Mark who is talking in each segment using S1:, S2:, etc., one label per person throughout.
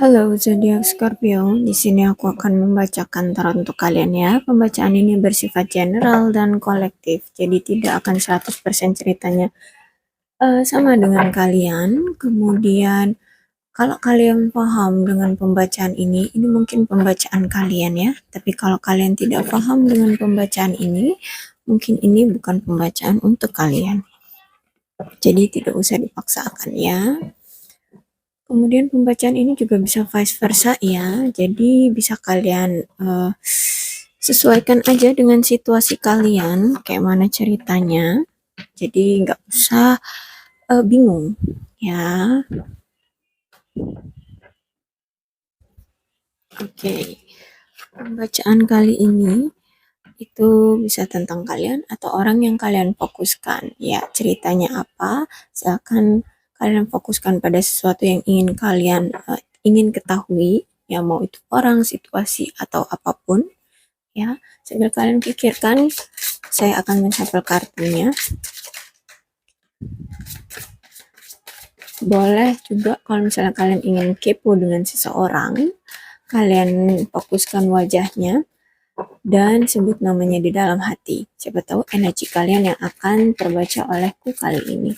S1: Halo zodiak Scorpio, di sini aku akan membacakan tarot untuk kalian ya. Pembacaan ini bersifat general dan kolektif, jadi tidak akan 100% ceritanya sama dengan kalian. Kemudian kalau kalian paham dengan pembacaan ini mungkin pembacaan kalian ya. Tapi kalau kalian tidak paham dengan pembacaan ini, mungkin ini bukan pembacaan untuk kalian. Jadi tidak usah dipaksakan ya. Kemudian pembacaan ini juga bisa vice versa ya. Jadi bisa kalian sesuaikan aja dengan situasi kalian, kayak mana ceritanya. Jadi nggak usah bingung ya. Oke, pembacaan kali ini itu bisa tentang kalian atau orang yang kalian fokuskan. Ya, ceritanya apa? Silakan kalian fokuskan pada sesuatu yang ingin ketahui, ya mau itu orang, situasi atau apapun, ya. Sambil kalian pikirkan, saya akan mencapai kartunya. Boleh juga kalau misalnya kalian ingin kepo dengan seseorang, kalian fokuskan wajahnya dan sebut namanya di dalam hati. Siapa tahu energi kalian yang akan terbaca olehku kali ini.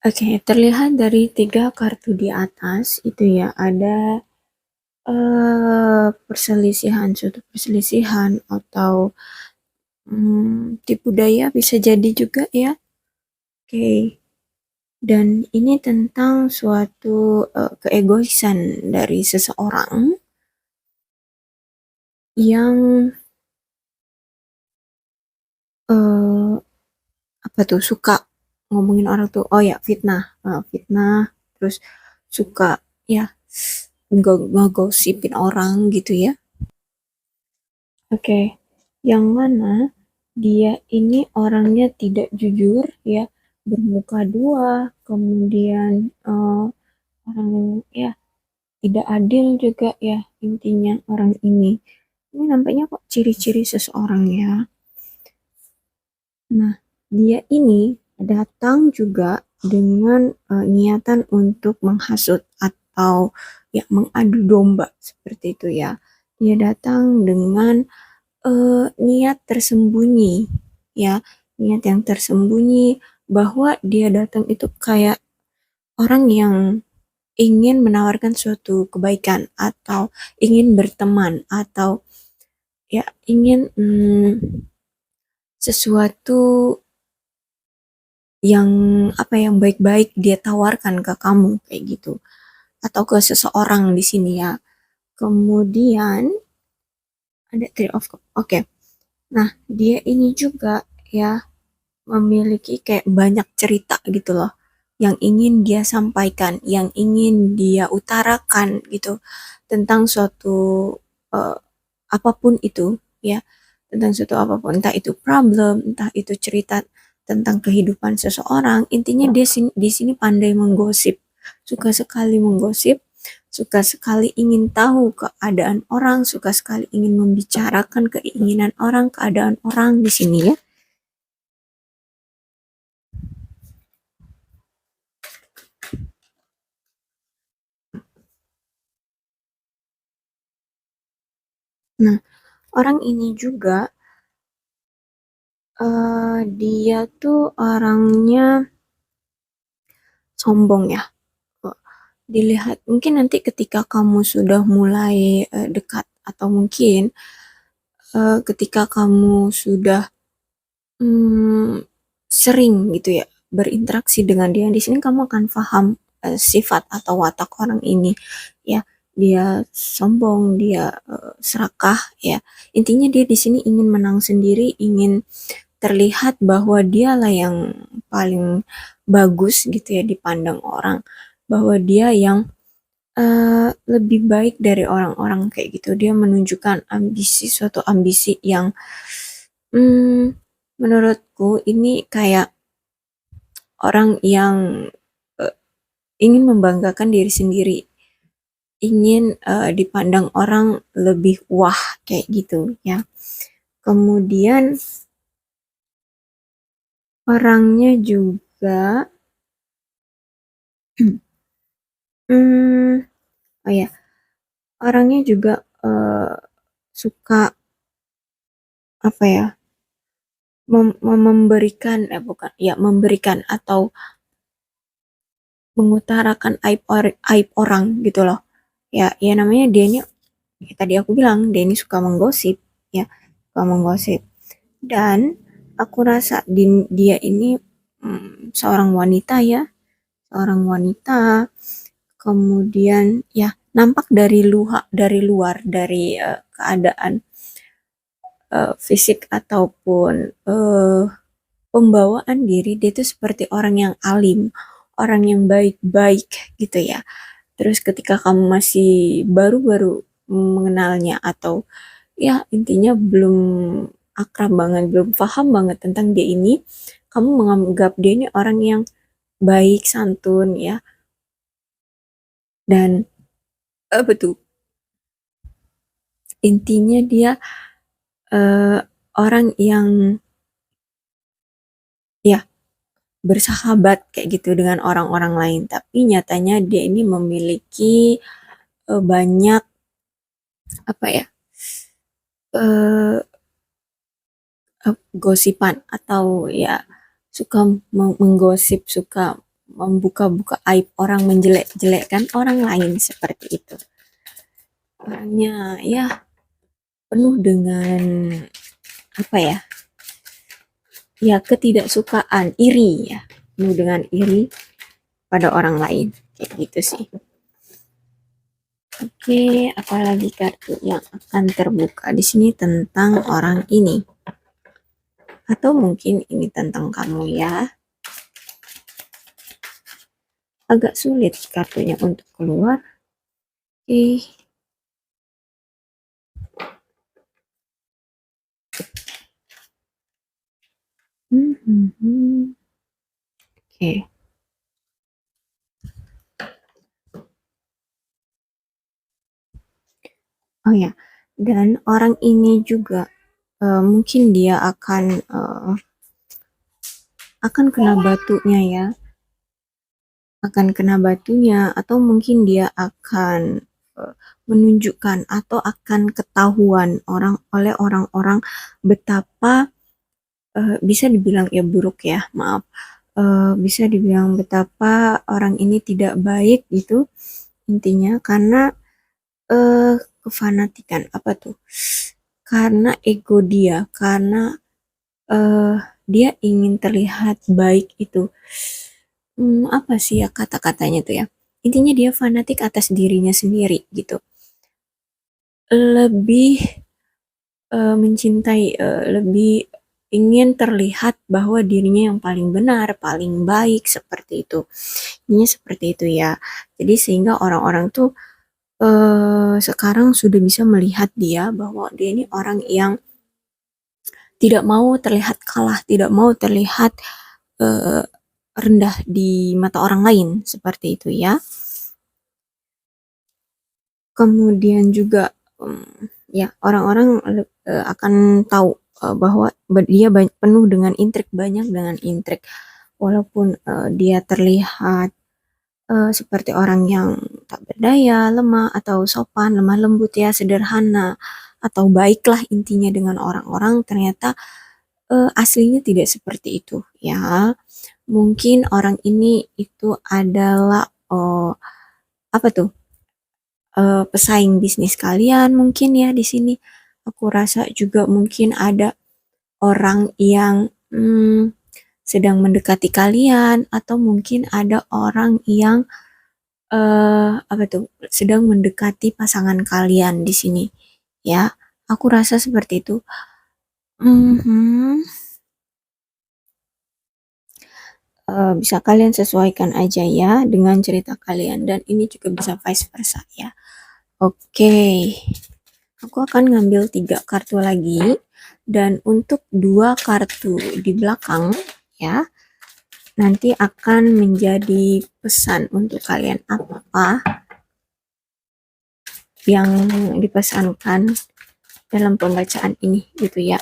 S1: Oke, terlihat dari 3 kartu di atas itu ya, ada suatu perselisihan atau tipu daya bisa jadi juga ya. Oke, dan ini tentang suatu keegoisan dari seseorang yang eh, apa tuh, suka ngomongin orang tuh, oh ya, fitnah, terus suka ya ngegosipin orang gitu ya. Oke, yang mana dia ini orangnya tidak jujur ya, bermuka dua, kemudian orang ya tidak adil juga ya, intinya orang ini. Ini nampaknya kok ciri-ciri seseorang ya. Nah, dia ini datang juga dengan niatan untuk menghasut atau ya mengadu domba seperti itu ya. Dia datang dengan niat tersembunyi ya, niat yang tersembunyi bahwa dia datang itu kayak orang yang ingin menawarkan suatu kebaikan atau ingin berteman atau ya ingin sesuatu yang yang baik-baik dia tawarkan ke kamu kayak gitu atau ke seseorang di sini ya. Kemudian ada Three of Cups. Oke. Nah, dia ini juga ya memiliki kayak banyak cerita gitu loh yang ingin dia sampaikan, yang ingin dia utarakan gitu tentang suatu eh, apapun itu ya, tentang suatu apapun, entah itu problem, entah itu cerita tentang kehidupan seseorang. Intinya dia di sini pandai menggosip, suka sekali menggosip, suka sekali ingin tahu keadaan orang, suka sekali ingin membicarakan keinginan orang, keadaan orang di sini ya. Nah, orang ini juga dia tuh orangnya sombong ya. Dilihat mungkin nanti ketika kamu sudah mulai dekat atau mungkin ketika kamu sudah hmm, sering gitu ya berinteraksi dengan dia di sini, kamu akan paham sifat atau watak orang ini, ya. Dia sombong, dia serakah, ya. Intinya dia di sini ingin menang sendiri, ingin terlihat bahwa dialah yang paling bagus gitu ya dipandang orang, bahwa dia yang lebih baik dari orang-orang kayak gitu. Dia menunjukkan suatu ambisi yang hmm, menurutku ini kayak orang yang eh, ingin membanggakan diri sendiri, ingin dipandang orang lebih wah kayak gitu ya. Kemudian orangnya juga hmm, oh ya, orangnya juga suka apa ya, memberikan bukan ya, memberikan atau mengutarakan aib orang gitu loh. Ya, ya namanya dia ini, ya tadi aku bilang dia ini suka menggosip, ya, suka menggosip. Dan aku rasa dia ini seorang wanita ya, seorang wanita. Kemudian ya nampak dari luar dari keadaan fisik ataupun pembawaan diri, dia itu seperti orang yang alim, orang yang baik-baik gitu ya. Terus ketika kamu masih baru-baru mengenalnya atau ya intinya belum akrab banget, belum paham banget tentang dia ini, kamu menganggap dia ini orang yang baik, santun ya. Dan betul, intinya dia eh, orang yang ya bersahabat kayak gitu dengan orang-orang lain, tapi nyatanya dia ini memiliki banyak apa ya, eh, gosipan atau ya suka menggosip, suka membuka-buka aib orang, menjelek-jelekkan orang lain seperti itu. Orangnya ya penuh dengan apa ya? Ya ketidaksukaan, iri ya, penuh dengan iri pada orang lain kayak gitu sih. Oke, apalagi kartu yang akan terbuka di sini tentang orang ini, atau mungkin ini tentang kamu ya. Agak sulit kartunya untuk keluar. Oke. Oke. Oh ya, dan orang ini juga mungkin dia akan kena batunya ya, akan kena batunya, atau mungkin dia akan menunjukkan atau akan ketahuan oleh orang-orang betapa bisa dibilang ya buruk ya, maaf, bisa dibilang betapa orang ini tidak baik gitu intinya, karena eh, kefanatikan apa tuh, karena ego dia, karena eh, dia ingin terlihat baik itu. Apa sih ya kata-katanya tuh ya, intinya dia fanatik atas dirinya sendiri gitu, lebih mencintai, lebih ingin terlihat bahwa dirinya yang paling benar, paling baik seperti itu. Ini seperti itu ya. Jadi sehingga orang-orang tuh sekarang sudah bisa melihat dia bahwa dia ini orang yang tidak mau terlihat kalah, tidak mau terlihat eh, rendah di mata orang lain seperti itu ya. Kemudian juga ya orang-orang akan tahu bahwa dia penuh dengan intrik, banyak dengan intrik. Walaupun dia terlihat seperti orang yang tak berdaya, lemah atau sopan, lemah lembut ya, sederhana atau baiklah intinya dengan orang-orang, ternyata aslinya tidak seperti itu ya. Mungkin orang ini itu adalah apa tuh? Pesaing bisnis kalian mungkin ya di sini. Aku rasa juga mungkin ada orang yang sedang mendekati kalian, atau mungkin ada orang yang apa tuh, sedang mendekati pasangan kalian di sini, ya. Aku rasa seperti itu. Mhm. Bisa kalian sesuaikan aja ya dengan cerita kalian dan ini juga bisa vice versa ya. Oke, aku akan ngambil 3 kartu lagi dan untuk 2 kartu di belakang ya, nanti akan menjadi pesan untuk kalian apa yang dipesankan dalam pembacaan ini gitu ya.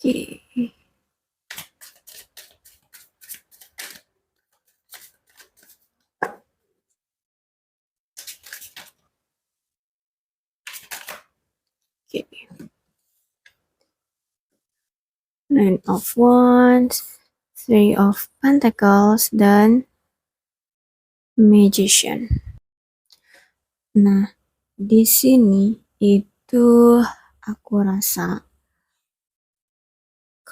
S1: Oke. Oke. Nine of Wands, Three of Pentacles, dan Magician. Nah, di sini itu aku rasa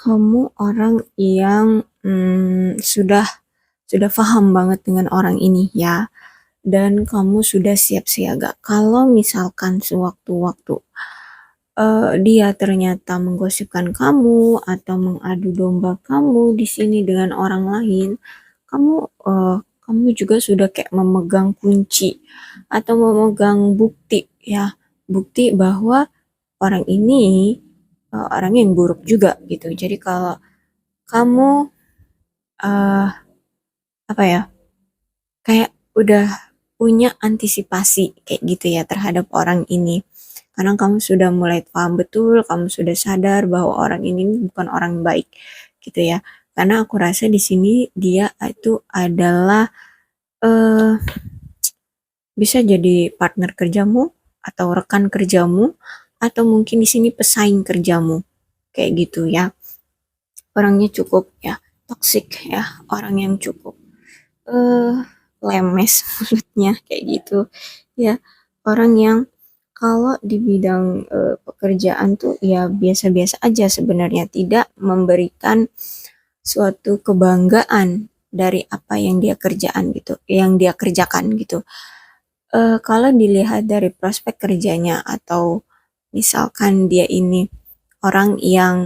S1: kamu orang yang sudah paham banget dengan orang ini ya, dan kamu sudah siap siaga. Kalau misalkan sewaktu-waktu dia ternyata menggosipkan kamu atau mengadu domba kamu di sini dengan orang lain, kamu juga sudah kayak memegang kunci atau memegang bukti ya, bukti bahwa orang ini orang yang buruk juga gitu. Jadi kalau kamu uh, apa ya, kayak udah punya antisipasi kayak gitu ya terhadap orang ini. Karena kamu sudah mulai paham betul, kamu sudah sadar bahwa orang ini bukan orang baik gitu ya. Karena aku rasa di sini dia itu adalah eh bisa jadi partner kerjamu atau rekan kerjamu atau mungkin di sini pesaing kerjamu kayak gitu ya. Orangnya cukup ya toksik ya, orang yang cukup eh lemes mulutnya kayak gitu ya, orang yang kalau di bidang pekerjaan tuh ya biasa-biasa aja sebenarnya, tidak memberikan suatu kebanggaan dari apa yang dia kerjaan gitu, yang dia kerjakan gitu. Kalau dilihat dari prospek kerjanya atau misalkan dia ini orang yang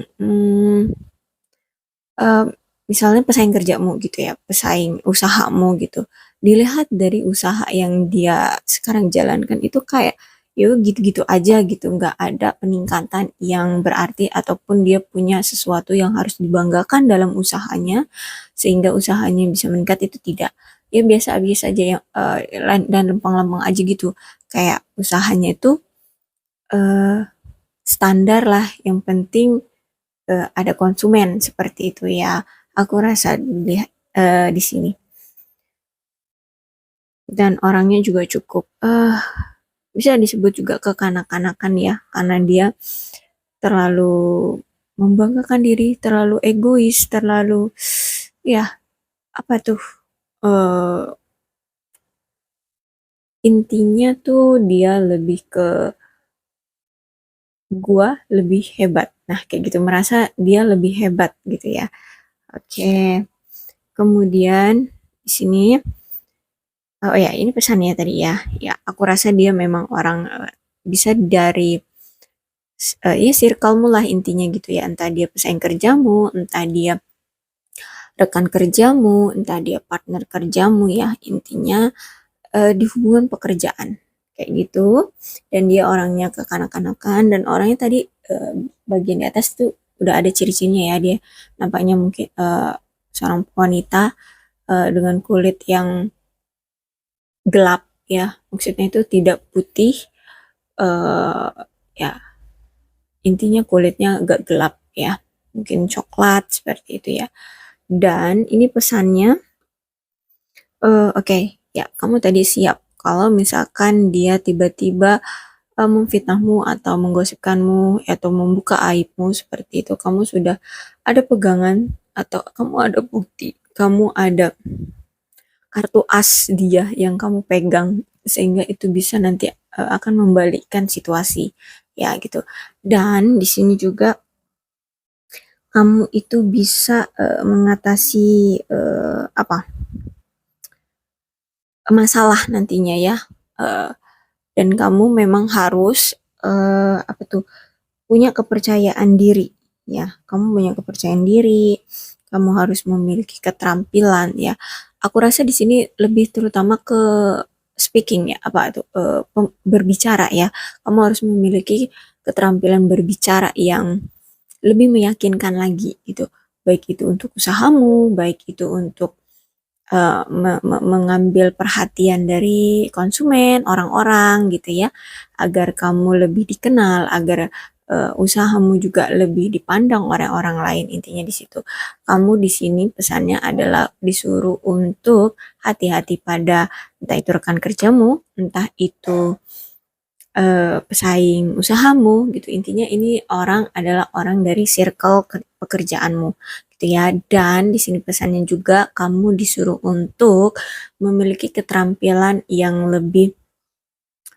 S1: eh, misalnya pesaing kerjamu gitu ya, pesaing usahamu gitu. Dilihat dari usaha yang dia sekarang jalankan itu kayak ya gitu-gitu aja gitu, nggak ada peningkatan yang berarti ataupun dia punya sesuatu yang harus dibanggakan dalam usahanya sehingga usahanya bisa meningkat, itu tidak. Ya biasa-biasa aja yang dan lempeng-lempeng aja gitu. Kayak usahanya itu eh, standar lah, yang penting ada konsumen seperti itu ya. Aku rasa di sini. Dan orangnya juga cukup bisa disebut juga kekanak-kanakan ya, karena dia terlalu membanggakan diri, terlalu egois, terlalu ya apa tuh, eh, intinya tuh dia lebih ke gua lebih hebat. Nah, kayak gitu, merasa dia lebih hebat gitu ya. Oke. Kemudian di sini oh ya, ini pesannya tadi ya. Ya, aku rasa dia memang orang bisa dari ya circle-mu lah intinya gitu ya. Entah dia pesaing kerjamu, entah dia rekan kerjamu, entah dia partner kerjamu ya. Intinya di hubungan pekerjaan kayak gitu. Dan dia orangnya kekanak-kanakan dan orangnya tadi bagian di atas tuh udah ada ciri-cirinya ya, dia nampaknya mungkin seorang wanita dengan kulit yang gelap ya, maksudnya itu tidak putih, eh ya intinya kulitnya agak gelap ya, mungkin coklat seperti itu ya. Dan ini pesannya oke, ya kamu tadi siap kalau misalkan dia tiba-tiba memfitnahmu atau menggosipkanmu atau membuka aibmu seperti itu, kamu sudah ada pegangan atau kamu ada bukti, kamu ada kartu as dia yang kamu pegang sehingga itu bisa nanti akan membalikkan situasi ya gitu. Dan di sini juga kamu itu bisa mengatasi masalah nantinya ya. Eh, dan kamu memang harus punya kepercayaan diri ya. Kamu punya kepercayaan diri, kamu harus memiliki keterampilan ya. Aku rasa di sini lebih terutama ke speaking ya, berbicara ya. Kamu harus memiliki keterampilan berbicara yang lebih meyakinkan lagi gitu. Baik itu untuk usahamu, baik itu untuk mengambil perhatian dari konsumen, orang-orang gitu ya, agar kamu lebih dikenal, agar usahamu juga lebih dipandang oleh orang lain. Intinya di situ. Kamu di sini pesannya adalah disuruh untuk hati-hati pada entah itu rekan kerjamu, entah itu pesaing usahamu gitu. Intinya ini orang adalah orang dari circle pekerjaanmu gitu ya. Dan di sini pesannya juga kamu disuruh untuk memiliki keterampilan yang lebih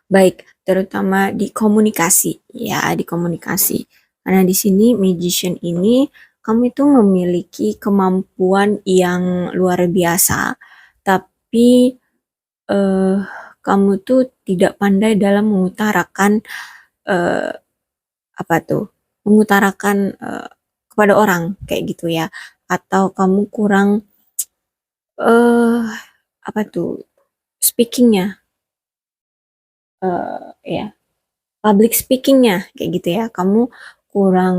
S1: baik, terutama di komunikasi ya, di komunikasi. Karena di sini magician ini kamu itu memiliki kemampuan yang luar biasa, tapi eh, kamu tuh tidak pandai dalam mengutarakan eh, apa tuh, mengutarakan kepada orang kayak gitu ya, atau kamu kurang eh apa tuh speakingnya, ya public speakingnya kayak gitu ya, kamu kurang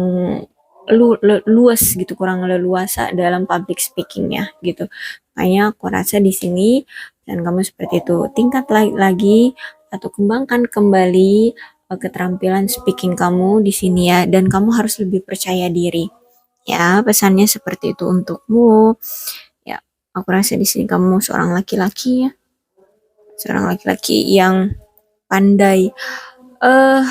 S1: luas gitu, kurang leluasa dalam public speakingnya gitu. Makanya aku rasa di sini dan kamu seperti itu, tingkat lagi atau kembangkan kembali keterampilan speaking kamu di sini ya, dan kamu harus lebih percaya diri ya. Pesannya seperti itu untukmu ya. Aku rasa di sini kamu seorang laki-laki ya, seorang laki-laki yang pandai eh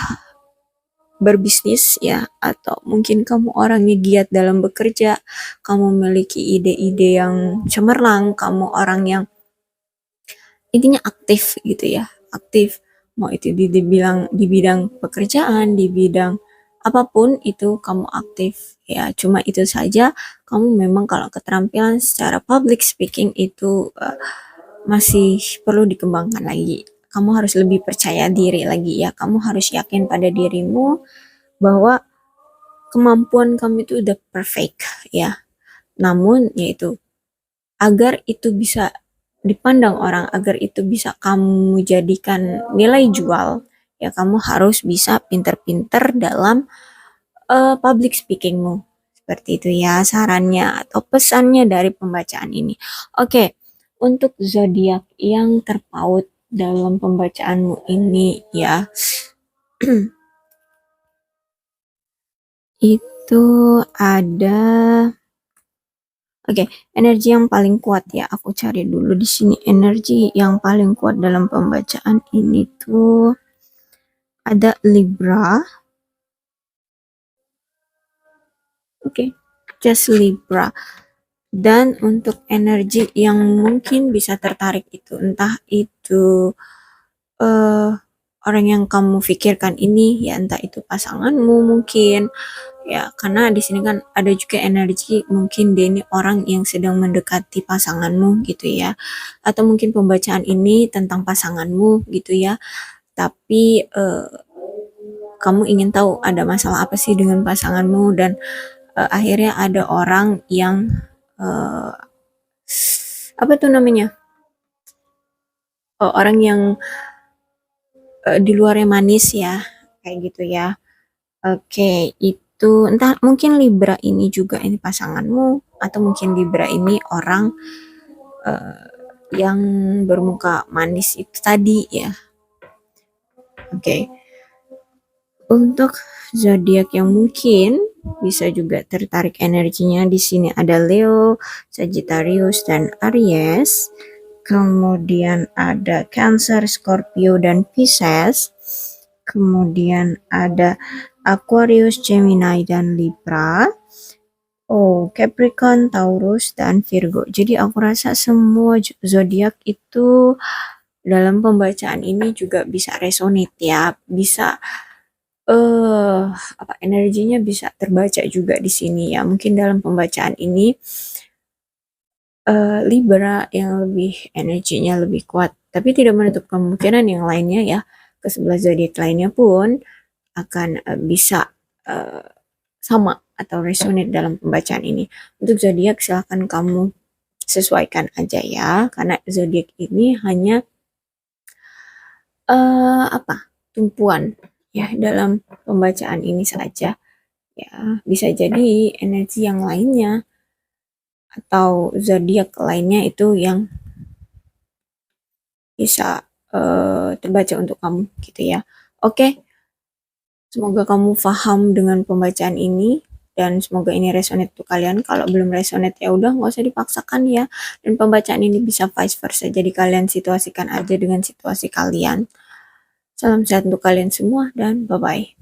S1: berbisnis ya, atau mungkin kamu orangnya giat dalam bekerja, kamu memiliki ide-ide yang cemerlang, kamu orang yang intinya aktif gitu ya, aktif, mau itu di bidang pekerjaan, di bidang apapun itu kamu aktif ya. Cuma itu saja, kamu memang kalau keterampilan secara public speaking itu masih perlu dikembangkan lagi. Kamu harus lebih percaya diri lagi ya, kamu harus yakin pada dirimu bahwa kemampuan kamu itu udah perfect ya. Namun yaitu agar itu bisa dipandang orang, agar itu bisa kamu jadikan nilai jual, ya kamu harus bisa pinter-pinter dalam public speakingmu. Seperti itu ya sarannya atau pesannya dari pembacaan ini. Oke, untuk zodiak yang terpaut dalam pembacaanmu ini ya, itu ada. Oke, energi yang paling kuat ya. Aku cari dulu di sini energi yang paling kuat dalam pembacaan ini tuh ada Libra. Oke, just Libra. Dan untuk energi yang mungkin bisa tertarik itu, entah itu eh orang yang kamu pikirkan ini ya, entah itu pasanganmu mungkin ya, karena di sini kan ada juga energi mungkin dia ini orang yang sedang mendekati pasanganmu gitu ya, atau mungkin pembacaan ini tentang pasanganmu gitu ya, tapi kamu ingin tahu ada masalah apa sih dengan pasanganmu, dan akhirnya ada orang yang eh, apa tuh namanya, orang yang di luarnya manis ya kayak gitu ya. Oke, itu entah mungkin Libra ini juga ini pasanganmu, atau mungkin Libra ini orang eh, yang bermuka manis itu tadi ya. Oke, untuk zodiak yang mungkin bisa juga tertarik energinya di sini ada Leo, Sagittarius dan Aries. Kemudian ada Cancer, Scorpio dan Pisces. Kemudian ada Aquarius, Gemini dan Libra. Oh, Capricorn, Taurus dan Virgo. Jadi aku rasa semua zodiak itu dalam pembacaan ini juga bisa resonate ya, bisa apa energinya bisa terbaca juga di sini ya. Mungkin dalam pembacaan ini Libra yang lebih energinya lebih kuat, tapi tidak menutup kemungkinan yang lainnya ya, ke-11 zodiak lainnya pun akan bisa sama atau resonate dalam pembacaan ini. Untuk zodiak silahkan kamu sesuaikan aja ya, karena zodiak ini hanya apa tumpuan ya dalam pembacaan ini saja ya. Bisa jadi energi yang lainnya atau zodiak lainnya itu yang bisa terbaca untuk kamu gitu ya. Oke, semoga kamu paham dengan pembacaan ini dan semoga ini resonate untuk kalian. Kalau belum resonate ya udah nggak usah dipaksakan ya. Dan pembacaan ini bisa vice versa. Jadi kalian situasikan aja dengan situasi kalian. Salam sehat untuk kalian semua dan bye-bye.